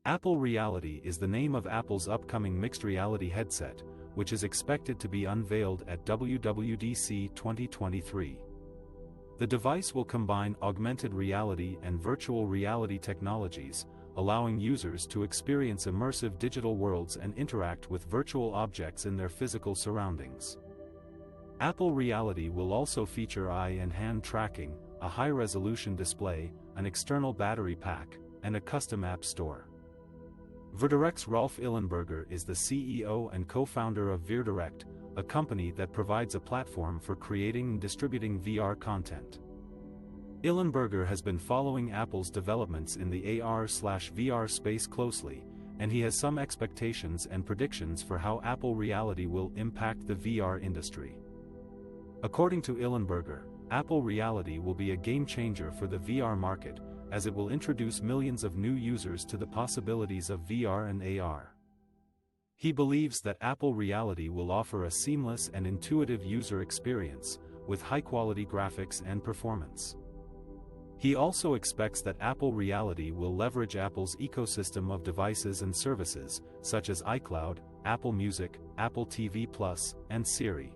Apple Reality is the name of Apple's upcoming mixed reality headset, which is expected to be unveiled at WWDC 2023. The device will combine augmented reality and virtual reality technologies, allowing users to experience immersive digital worlds and interact with virtual objects in their physical surroundings. Apple Reality will also feature eye and hand tracking, a high-resolution display, an external battery pack, and a custom app store. VRdirect's Rolf Illenberger is the CEO and co-founder of VRdirect, a company that provides a platform for creating and distributing VR content. Illenberger has been following Apple's developments in the AR/VR space closely, and he has some expectations and predictions for how Apple Reality will impact the VR industry. According to Illenberger, Apple Reality will be a game-changer for the VR market, as it will introduce millions of new users to the possibilities of VR and AR. He believes that Apple Reality will offer a seamless and intuitive user experience, with high-quality graphics and performance. He also expects that Apple Reality will leverage Apple's ecosystem of devices and services, such as iCloud, Apple Music, Apple TV+, and Siri.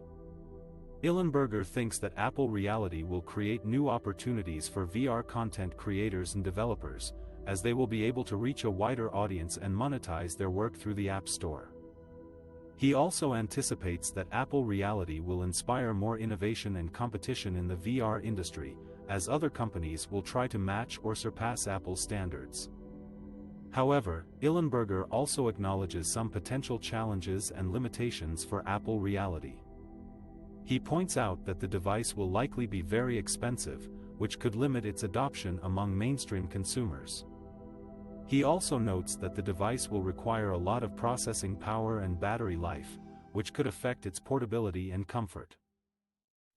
Illenberger thinks that Apple Reality will create new opportunities for VR content creators and developers, as they will be able to reach a wider audience and monetize their work through the App Store. He also anticipates that Apple Reality will inspire more innovation and competition in the VR industry, as other companies will try to match or surpass Apple's standards. However, Illenberger also acknowledges some potential challenges and limitations for Apple Reality. He points out that the device will likely be very expensive, which could limit its adoption among mainstream consumers. He also notes that the device will require a lot of processing power and battery life, which could affect its portability and comfort.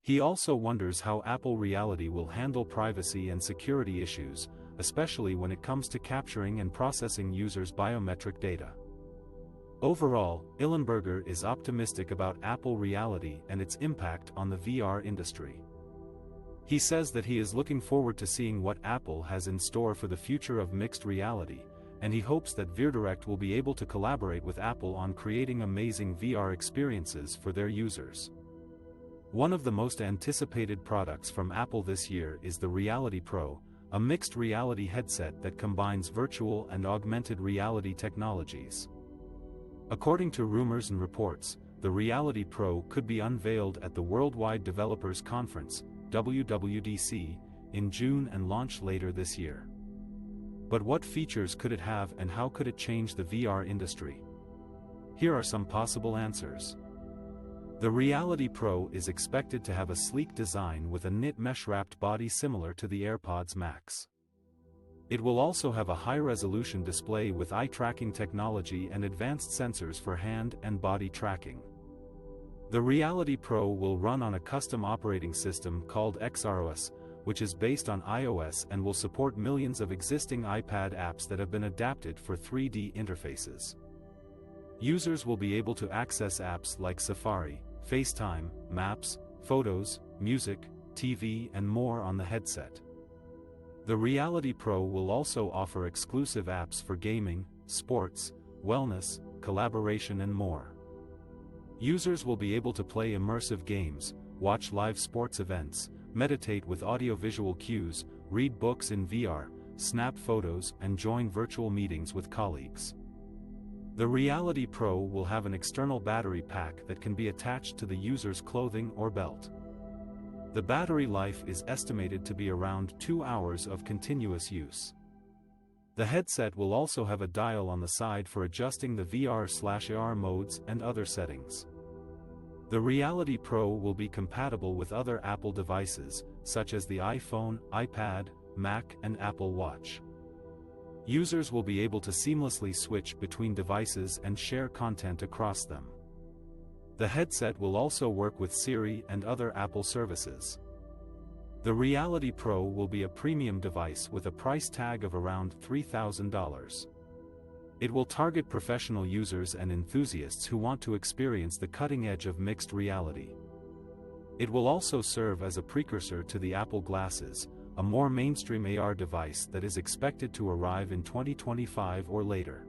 He also wonders how Apple Reality will handle privacy and security issues, especially when it comes to capturing and processing users' biometric data. Overall, Illenberger is optimistic about Apple Reality and its impact on the VR industry. He says that he is looking forward to seeing what Apple has in store for the future of mixed reality, and he hopes that VRdirect will be able to collaborate with Apple on creating amazing VR experiences for their users. One of the most anticipated products from Apple this year is the Reality Pro, a mixed reality headset that combines virtual and augmented reality technologies. According to rumors and reports, the Reality Pro could be unveiled at the Worldwide Developers Conference, WWDC, in June and launch later this year. But what features could it have and how could it change the VR industry? Here are some possible answers. The Reality Pro is expected to have a sleek design with a knit mesh-wrapped body similar to the AirPods Max. It will also have a high-resolution display with eye-tracking technology and advanced sensors for hand and body tracking. The Reality Pro will run on a custom operating system called XROS, which is based on iOS and will support millions of existing iPad apps that have been adapted for 3D interfaces. Users will be able to access apps like Safari, FaceTime, Maps, Photos, Music, TV, and more on the headset. The Reality Pro will also offer exclusive apps for gaming, sports, wellness, collaboration and more. Users will be able to play immersive games, watch live sports events, meditate with audiovisual cues, read books in VR, snap photos and join virtual meetings with colleagues. The Reality Pro will have an external battery pack that can be attached to the user's clothing or belt. The battery life is estimated to be around 2 hours of continuous use. The headset will also have a dial on the side for adjusting the VR/AR modes and other settings. The Reality Pro will be compatible with other Apple devices, such as the iPhone, iPad, Mac, and Apple Watch. Users will be able to seamlessly switch between devices and share content across them. The headset will also work with Siri and other Apple services. The Reality Pro will be a premium device with a price tag of around $3,000. It will target professional users and enthusiasts who want to experience the cutting edge of mixed reality. It will also serve as a precursor to the Apple Glasses, a more mainstream AR device that is expected to arrive in 2025 or later.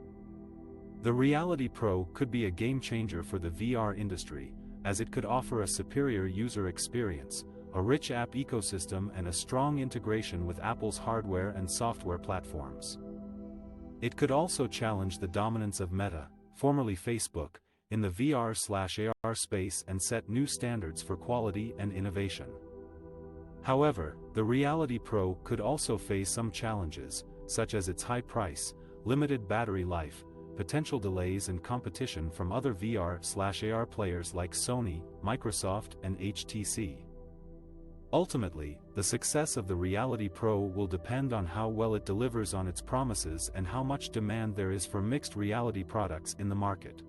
The Reality Pro could be a game changer for the VR industry, as it could offer a superior user experience, a rich app ecosystem and a strong integration with Apple's hardware and software platforms. It could also challenge the dominance of Meta, formerly Facebook, in the VR/AR space and set new standards for quality and innovation. However, the Reality Pro could also face some challenges, such as its high price, limited battery life, potential delays and competition from other VR/AR players like Sony, Microsoft and HTC. Ultimately, the success of the Reality Pro will depend on how well it delivers on its promises and how much demand there is for mixed reality products in the market.